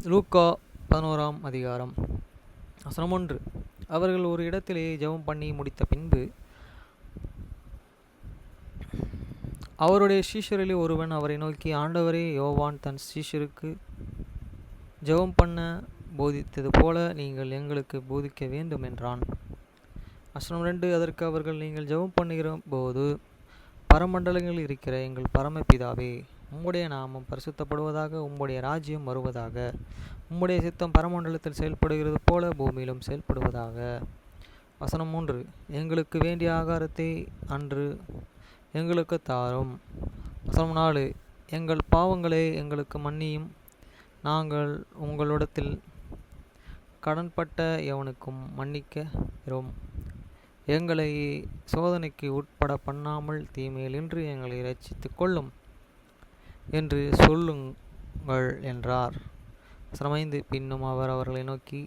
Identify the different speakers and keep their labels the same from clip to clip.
Speaker 1: லூக்கா 11 அதிகாரம் வசனம் 1. அவர்கள் ஒரு இடத்திலே ஜெபம் பண்ணி முடித்த பின்பு அவருடைய சீஷரிலே ஒருவன் அவரை நோக்கி, ஆண்டவரே, யோவான் தன் சீஷருக்கு ஜெபம் பண்ண போதித்தது போல நீங்கள் எங்களுக்கு போதிக்க வேண்டும் என்றான். வசனம் 2. அதற்கு அவர்கள், நீங்கள் ஜெபம் பண்ணுகிற போது, பரமண்டலங்களில் இருக்கிற எங்கள் பரமபிதாவே, உம்முடைய நாமம் பரிசுத்தப்படுவதாக, உம்முடைய ராஜ்யம் வருவதாக, உம்முடைய சித்தம் பரமண்டலத்தில் செயல்படுகிறது போல பூமியிலும் செயல்படுவதாக. வசனம் 3. எங்களுக்கு வேண்டிய ஆகாரத்தை அன்று எங்களுக்கு தாரும். வசனம் 4. எங்கள் பாவங்களை எங்களுக்கு மன்னியும், நாங்கள் உங்களிடத்தில் கடன்பட்ட எவனுக்கும் மன்னிக்கிறோம். எங்களை சோதனைக்கு உட்பட பண்ணாமல் தீமையிலின்றி எங்களை இரட்சித்துக் கொள்ளும் என்று சொல்லுங்கள் என்றார். வசனம் 5. பின்னும் அவர் அவர்களை நோக்கி,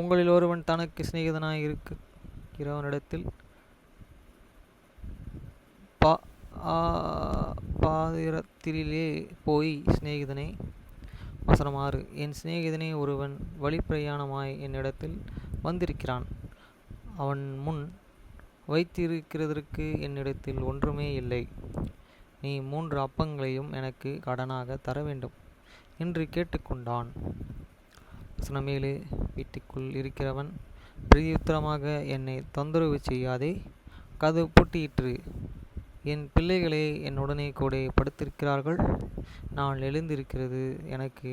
Speaker 1: உங்களில் ஒருவன் தனக்கு சிநேகிதனாய் இருக்கிறவனிடத்தில் பாதிரத்திலே போய் சிநேகிதனே. வசனம் 6. என் சிநேகிதனே, ஒருவன் வழிப்பிரயாணமாய் என்னிடத்தில் வந்திருக்கிறான். அவன் முன் வைத்திருக்கிறதற்கு என்னிடத்தில் ஒன்றுமே இல்லை. நீ 3 அப்பங்களையும் எனக்கு கடனாக தர வேண்டும் என்று கேட்டுக்கொண்டான். வசனம் 7. வீட்டுக்குள் இருக்கிறவன் பிரதியுத்தரமாக, என்னை தொந்தரவு செய்யாதே, கதவு பூட்டியிற்று. என் பிள்ளைகளே என்னுடனே கூட படுத்திருக்கிறார்கள். நான் எழுந்திருக்கிறது எனக்கு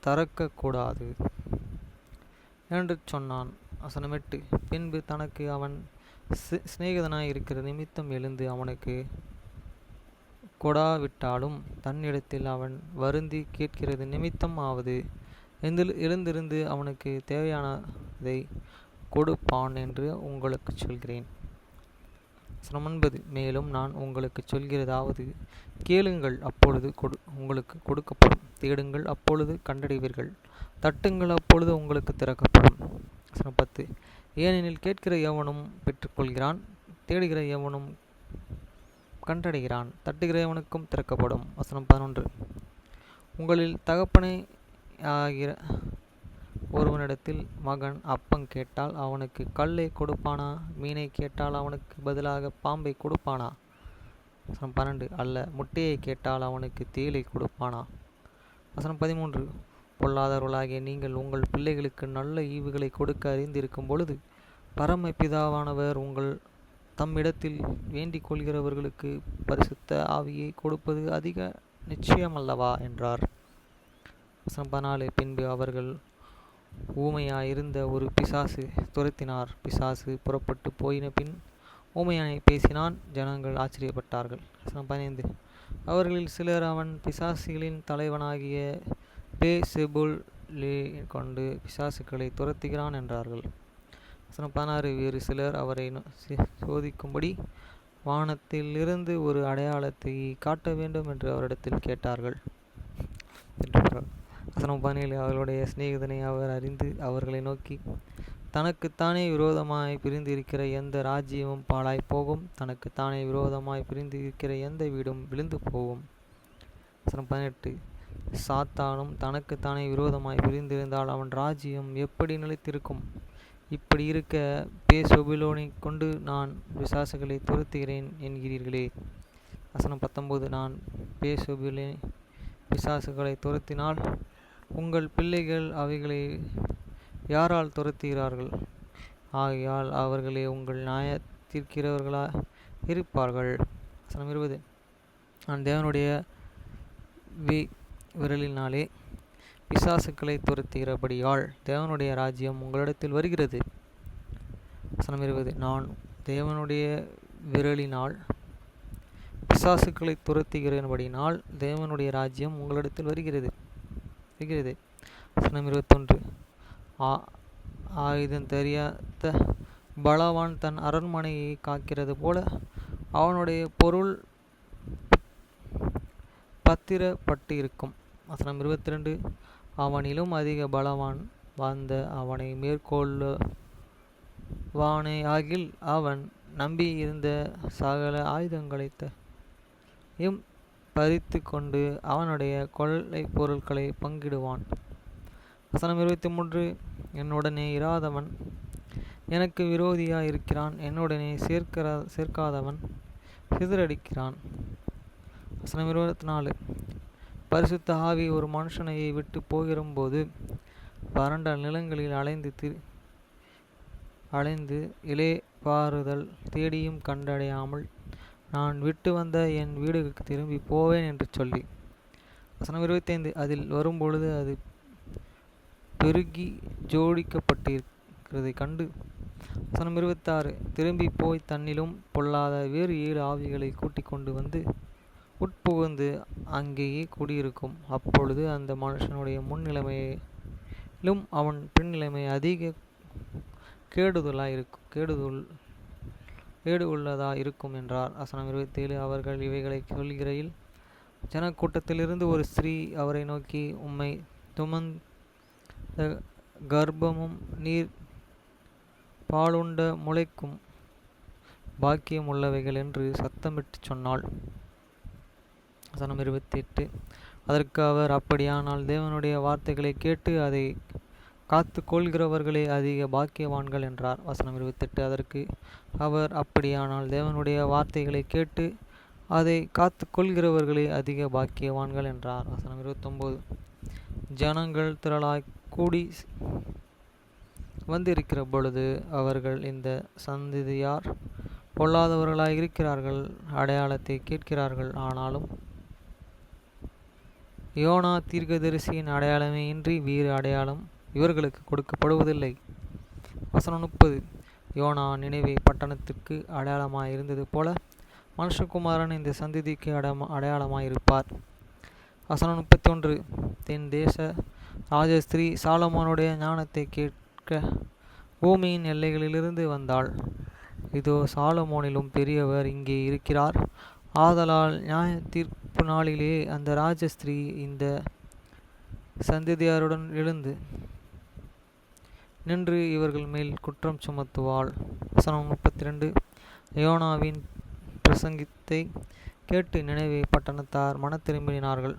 Speaker 1: திறக்கக்கூடாது என்று சொன்னான். வசனம் 8. பின்பு தனக்கு அவன் சிநேகிதனாய் இருக்கிற நிமித்தம் எழுந்து அவனுக்கு கொடாவிட்டாலும் தன்னிடத்தில் அவன் வருந்தி கேட்கிறது நிமித்தம் ஆவது எழுந்திருந்து அவனுக்கு தேவையானதை கொடுப்பான் என்று உங்களுக்கு சொல்கிறேன். வசனம் 9. மேலும் நான் உங்களுக்கு சொல்கிறதாவது, கேளுங்கள், அப்பொழுது உங்களுக்கு கொடுக்கப்படும். தேடுங்கள், அப்பொழுது கண்டடைவீர்கள். தட்டுங்கள், அப்பொழுது உங்களுக்கு திறக்கப்படும். வசனம் 10. ஏனெனில் கேட்கிற எவனும் பெற்றுக்கொள்கிறான், தேடுகிற எவனும் கண்டடைகிறான், தட்டுகிற எவனுக்கும் திறக்கப்படும். வசனம் 11. உங்களில் தகப்பனே ஆகிற ஒருவனிடத்தில் மகன் அப்பம் கேட்டால் அவனுக்கு கல்லை கொடுப்பானா? மீனை கேட்டால் அவனுக்கு பதிலாக பாம்பை கொடுப்பானா? வசனம் 12. அல்ல, முட்டையை கேட்டால் அவனுக்கு தேளை கொடுப்பானா? வசனம் 13. பொல்லாதவர்களாகிய நீங்கள் உங்கள் பிள்ளைகளுக்கு நல்ல ஈவுகளை கொடுக்க அறிந்திருக்கும் பொழுது, பரம பிதாவானவர் உங்கள் தம்மிடத்தில் வேண்டிக் கொள்கிறவர்களுக்கு பரிசுத்த ஆவியை கொடுப்பது அதிக நிச்சயமல்லவா என்றார். வசனம் 14. பின்பு அவர்கள் ஊமையாயிருந்த ஒரு பிசாசு துரத்தினார். பிசாசு புறப்பட்டு போயின பின் ஊமையானை பேசினான். ஜனங்கள் ஆச்சரியப்பட்டார்கள். வசனம் 15. அவர்களில் சிலர், அவன் பிசாசுகளின் தலைவனாகிய பெயல்செபூலை கொண்டு பிசாசுகளை துரத்துகிறான் என்றார்கள். வசனம் 16. வேறு சிலர் அவரை சோதிக்கும்படி வானத்திலிருந்து ஒரு அடையாளத்தை காட்ட வேண்டும் என்று அவரிடத்தில் கேட்டார்கள். வசனம் 17. அவர்களுடைய சிநேகிதனை அவர் அறிந்து அவர்களை நோக்கி, தனக்குத்தானே விரோதமாய் பிரிந்து இருக்கிற எந்த ராஜ்யமும் பாழாய் போகும், தனக்குத்தானே விரோதமாய் பிரிந்து இருக்கிற எந்த வீடும் விழுந்து போகும். வசனம் 18. சாத்தானும் தனக்குத்தானே விரோதமாய் பிரிந்திருந்தால் அவன் ராஜ்யம் எப்படி நிலைத்திருக்கும்? இப்படி இருக்க பெயல்செபூலை கொண்டு நான் பிசாசுகளை துரத்துகிறேன் என்கிறீர்களே. வசனம் 19. நான் பெயல்செபூலை பிசாசுகளை துரத்தினால் உங்கள் பிள்ளைகள் அவைகளை யாரால் துரத்துகிறார்கள்? ஆகையால் அவர்களே உங்கள் நியாயத்தீர்க்கிறவர்களாக இருப்பார்கள். வசனம் 20. நான் தேவனுடைய விரலினாலே பிசாசுகளை துரத்துகிறபடியால் தேவனுடைய ராஜ்யம் உங்களிடத்தில் வருகிறது. வசனம் 20. நான் தேவனுடைய விரலினால் பிசாசுகளை துரத்துகிறபடினால் தேவனுடைய ராஜ்யம் உங்களிடத்தில் வருகிறது. வசனம் 21. ஆயுதம் தெரியாத பலவான் தன் அரண்மனையை காக்கிறது போல அவனுடைய பொருள் பத்திரப்பட்டு இருக்கும். வசனம் 22. அவனிலும் அதிக பலவான் வந்த அவனை மேற்கொள்வானே ஆகில் அவன் நம்பி இருந்த சகல ஆயுதங்களையும் பறித்து கொண்டு அவனுடைய கொள்ளை பொருட்களை பங்கிடுவான். வசனம் 23. என்னுடனே இராதவன் எனக்கு விரோதியாய் இருக்கிறான், என்னுடனே சேர்க்காதவன் சிதறடிக்கிறான். வசனம் 24. பரிசுத்த ஆவி ஒரு மனுஷனையை விட்டு போகிறபோது வறண்ட நிலங்களில் அலைந்து இளைப்பாறுதல் தேடியும் கண்டடையாமல் நான் விட்டு வந்த என் வீடுக்கு திரும்பி போவேன் என்று சொல்லி. வசனம் 25. அதில் வரும்பொழுது அது பெருகி ஜோடிக்கப்பட்டிருக்கிறதை கண்டு. வசனம் 26. திரும்பி போய் தன்னிலும் பொல்லாத வேறு 7 ஆவிகளை கூட்டிக் கொண்டு வந்து உட்புகுந்து அங்கேயே குடியிருக்கும். அப்பொழுது அந்த மனுஷனுடைய முன்னிலைமையிலும் அவன் பின்னிலைமை அதிக கேடு உள்ளதா இருக்கும் என்றார். வசனம் 27. அவர்கள் இவைகளை சொல்கிறையில் ஜனக்கூட்டத்திலிருந்து ஒரு ஸ்திரீ அவரை நோக்கி, உம்மை துமந்த கர்ப்பமும் நீர் பாலுண்ட முளைக்கும் பாக்கியம் உள்ளவைகள் என்று சத்தமிட்டு சொன்னாள். வசனம் 28. அதற்கு அவர், அப்படியானால் தேவனுடைய வார்த்தைகளை கேட்டு அதை காத்து கொள்கிறவர்களே அதிக பாக்கியவான்கள் என்றார். வசனம் 28. அதற்கு அவர், அப்படியானால் தேவனுடைய வார்த்தைகளை கேட்டு அதை காத்து கொள்கிறவர்களே அதிக பாக்கியவான்கள் என்றார். வசனம் 29. ஜனங்கள் திரளாய் கூடி வந்திருக்கிற பொழுது அவர்கள், இந்த சந்ததியார் பொல்லாதவர்களாய் இருக்கிறார்கள், அடையாளத்தை கேட்கிறார்கள், ஆனாலும் யோனா தீர்க்கதரிசியின் அடையாளமே இன்றி வேறு அடையாளம் இவர்களுக்கு கொடுக்கப்படுவதில்லை. வசனம் 30. யோனா நினைவே பட்டணத்திற்கு அடையாளமாய் இருந்தது போல மனுஷகுமாரன் இந்த சந்ததிக்கு அடையாளமாயிருப்பார். வசனம் 31. தென் தேச ராஜஸ்திரீ சாலமோனுடைய ஞானத்தை கேட்க பூமியின் எல்லைகளிலிருந்து வந்தாள். இதோ சாலமோனிலும் பெரியவர் இங்கே இருக்கிறார். ஆதலால் நியாய தீர்ப்பு நாளிலே அந்த ராஜஸ்திரீ இந்த சந்ததியாருடன் எழுந்து நின்று இவர்கள் மேல் குற்றம் சுமத்துவாள். வசனம் 32. யோனாவின் பிரசங்கத்தை கேட்டு நினைவே பட்டணத்தார் மனத்திரும்பினார்கள்.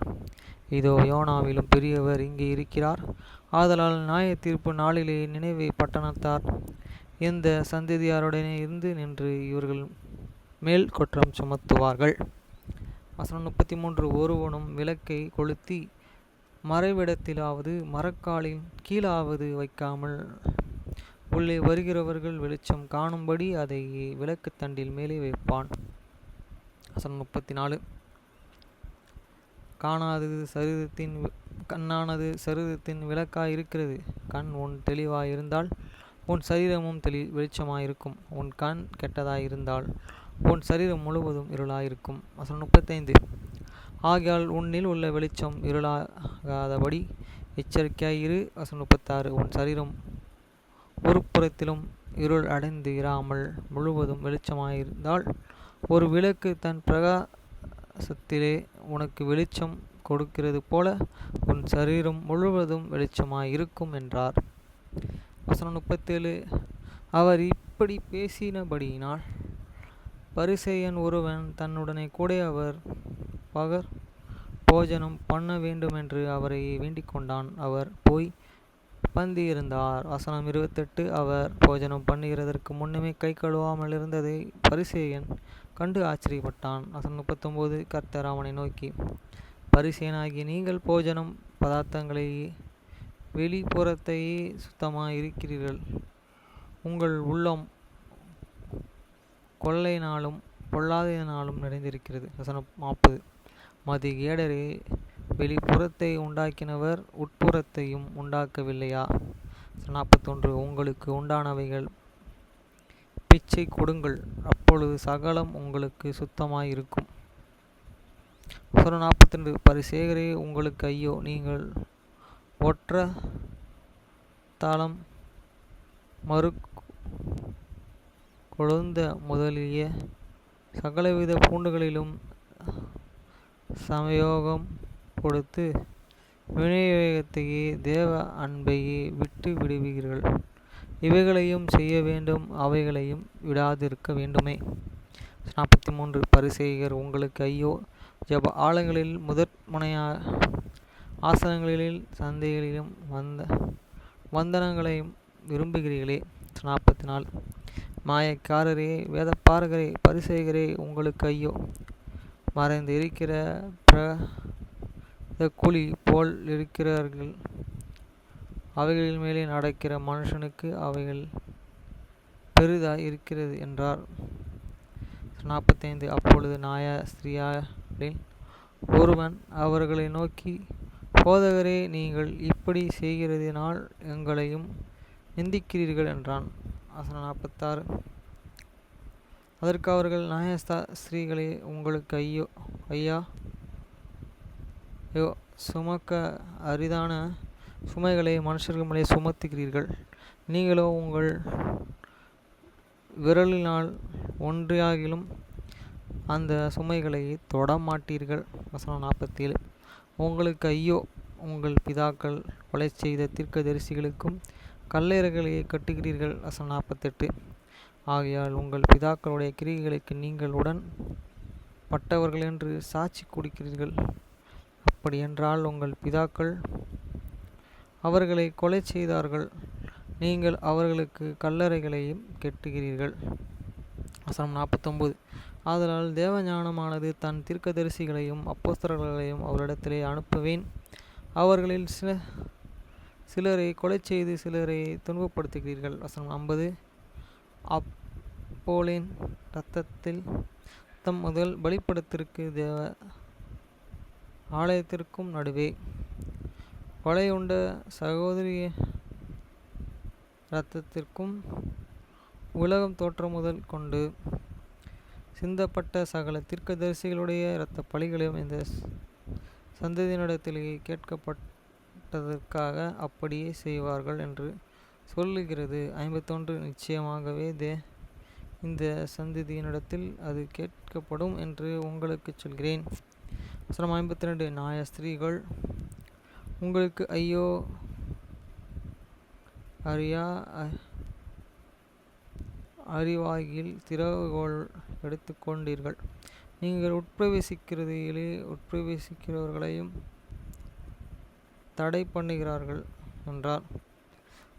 Speaker 1: இதோ யோனாவிலும் பெரியவர் இங்கே இருக்கிறார். ஆதலால் நியாய தீர்ப்பு நாளிலே நினைவே பட்டணத்தார் இந்த சந்ததியாருடனே இருந்து நின்று இவர்கள் மேல் குற்றம் சுமத்துவார்கள். வசனம் 33. ஒருவனும் விளக்கை கொளுத்தி மறைவிடத்திலாவது மரக்காலின் கீழாவது வைக்காமல் உள்ளே வருகிறவர்கள் வெளிச்சம் காணும்படி அதை விளக்கு தண்டில் மேலே வைப்பான். வசனம் 34. கண்ணானது சரீரத்தின் விளக்காய் இருக்கிறது. கண் உன் தெளிவாயிருந்தால் உன் சரீரமும் வெளிச்சமாயிருக்கும். உன் கண் கெட்டதாயிருந்தால் உன் சரீரம் முழுவதும் இருளாயிருக்கும். வசனம் 35. ஆகையால் உன்னில் உள்ள வெளிச்சம் இருளாகாதபடி எச்சரிக்கையாயிரு. வசனம் 36. உன் சரீரம் ஒரு புறத்திலும் இருள் அடைந்து இராமல் முழுவதும் வெளிச்சமாயிருந்தால் ஒரு விளக்கு தன் பிரகாசத்திலே உனக்கு வெளிச்சம் கொடுக்கிறது போல உன் சரீரம் முழுவதும் வெளிச்சமாயிருக்கும் என்றார். வசனம் 37. அவர் இப்படி பேசினபடியினால் பரிசேயன் ஒருவன் தன்னுடனே கூட அவர் பகர் போஜனம் பண்ண வேண்டுமென்று அவரை வேண்டிக் கொண்டான். அவர் போய் பந்தியிருந்தார். வசனம் 28. அவர் போஜனம் பண்ணுகிறதற்கு முன்னமே கை கழுவாமல் இருந்ததை பரிசேயன் கண்டு ஆச்சரியப்பட்டான். வசனம் 39. கர்த்தர் அவனை நோக்கி, பரிசேயனாகிய நீங்கள் போஜனம் பதார்த்தங்களை வெளிப்புறத்தையே சுத்தமாய் இருக்கிறீர்கள், உங்கள் உள்ளம் கொள்ளையினாலும் பொல்லாததினாலும் நிறைந்திருக்கிறது. வசனம் 40. மதிகேடரே, வெளிப்புறத்தை உண்டாக்கினவர் உட்புறத்தையும் உண்டாக்கவில்லையா? 41. உங்களுக்கு உண்டானவைகள் பிச்சை கொடுங்கள், அப்பொழுது சகலம் உங்களுக்கு சுத்தமாயிருக்கும். 42. பரிசேயரே, உங்களுக்கு ஐயோ, நீங்கள் ஒற்ற தளம் மறு கொழுந்த முதலிய சகலவித பூண்டுகளிலும் சமயோகம் கொடுத்து விநியோகத்தையே தேவ அன்பையே விட்டு விடுவீர்கள். இவைகளையும் செய்ய வேண்டும், அவைகளையும் விடாதிருக்க வேண்டுமே. 43. பரிசேயர், உங்களுக்கு ஐயோ, ஜப ஆலயங்களில் முதற் முனைய ஆசனங்களில் சந்தைகளிலும் வந்தனங்களையும் விரும்புகிறீர்களே. 44. மாயக்காரரே, வேதப்பாரகரே, பரிசேயரே, உங்களுக்கு ஐயோ! மறைந்து இருக்கிற பிரேத குழி போல் இருக்கிறார்கள். அவைகளின் மேலே நடக்கிற மனுஷனுக்கு அவைகள் பெரிதாய் இருக்கிறது என்றார். 45. அப்பொழுது ஸ்திரீகளில் ஒருவன் அவர்களை நோக்கி, போதகரே, நீங்கள் இப்படி செய்கிறதினால் எங்களையும் நிந்திக்கிறீர்கள் என்றான். 46. அதற்கு அவர்கள், ஸ்திரீகளே, உங்களுக்கு ஐயா! சுமக்க அரிதான சுமைகளை மனுஷர்கள் மேலே சுமத்துகிறீர்கள். நீங்களோ உங்கள் விரலினால் ஒன்றையாகிலும் அந்த சுமைகளை தொடமாட்டீர்கள். வசனம் 47. உங்களுக்கு ஐயோ! உங்கள் பிதாக்கள் கொலை செய்த தீர்க்கதரிசிகளுக்கும் கல்லறைகளை கட்டுகிறீர்கள். வசனம் 48. ஆகையால் உங்கள் பிதாக்களுடைய கிரியைகளுக்கு நீங்கள் உடன் பட்டவர்கள் என்று சாட்சி கொடுக்கிறீர்கள். அப்படியென்றால் உங்கள் பிதாக்கள் அவர்களை கொலை செய்தார்கள், நீங்கள் அவர்களுக்கு கல்லறைகளையும் கெட்டுகிறீர்கள். வசனம் 49. ஆதலால் தேவஞானமானது தன் தீர்க்கதரிசிகளையும் அப்போஸ்தலர்களையும் அவரிடத்திலே அனுப்புவேன். அவர்களில் சிலரை கொலை செய்து சிலரை துன்பப்படுத்துகிறீர்கள். வசனம் 50. அப்போலின் இரத்தம் முதல் பலிபீடத்திற்கு தேவ ஆலயத்திற்கும் நடுவே கொலையுண்ட சகோதரிய இரத்தத்திற்கும் உலகம் தோற்றம் முதல் கொண்டு சிந்தப்பட்ட சகல தீர்க்கதரிசிகளுடைய இரத்த பலிகளையும் இந்த சந்ததியினிடத்திலே கேட்கப்பட்டதற்காக அப்படியே செய்வார்கள் என்று சொல்லுகிறது. 51. நிச்சயமாகவே இந்த சந்ததியினிடத்தில் அது கேட்கப்படும் என்று உங்களுக்கு சொல்கிறேன். வசனம் 52. ஸ்திரீகள், உங்களுக்கு ஐயோ! அறிவாகில் திறவுகோல் எடுத்துக்கொண்டீர்கள். நீங்கள் உட்பிரவேசிக்கிறவர்களையும் தடை பண்ணுகிறார்கள் என்றார்.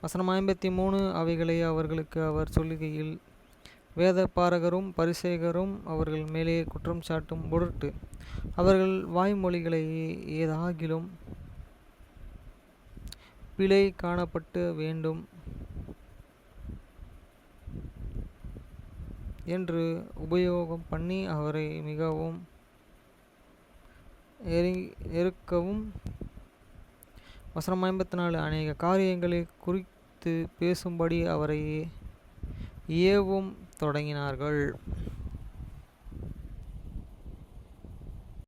Speaker 1: வசனம் 53. அவைகளை அவர்களுக்கு அவர் சொல்லுகையில், வேதபாரகரும் பரிசேயரும் அவர்கள் மேலே குற்றம் சாட்டும் பொருட்டு அவர்கள் வாய்மொழிகளை ஏதாகிலும் பிழை காணப்பட்டு வேண்டும் என்று உபயோகம் பண்ணி அவரை மிகவும் நெருக்கவும். வசனம் 54. அநேக காரியங்களை குறித்து பேசும்படி அவரை ஏவும் தொடங்கினார்கள்.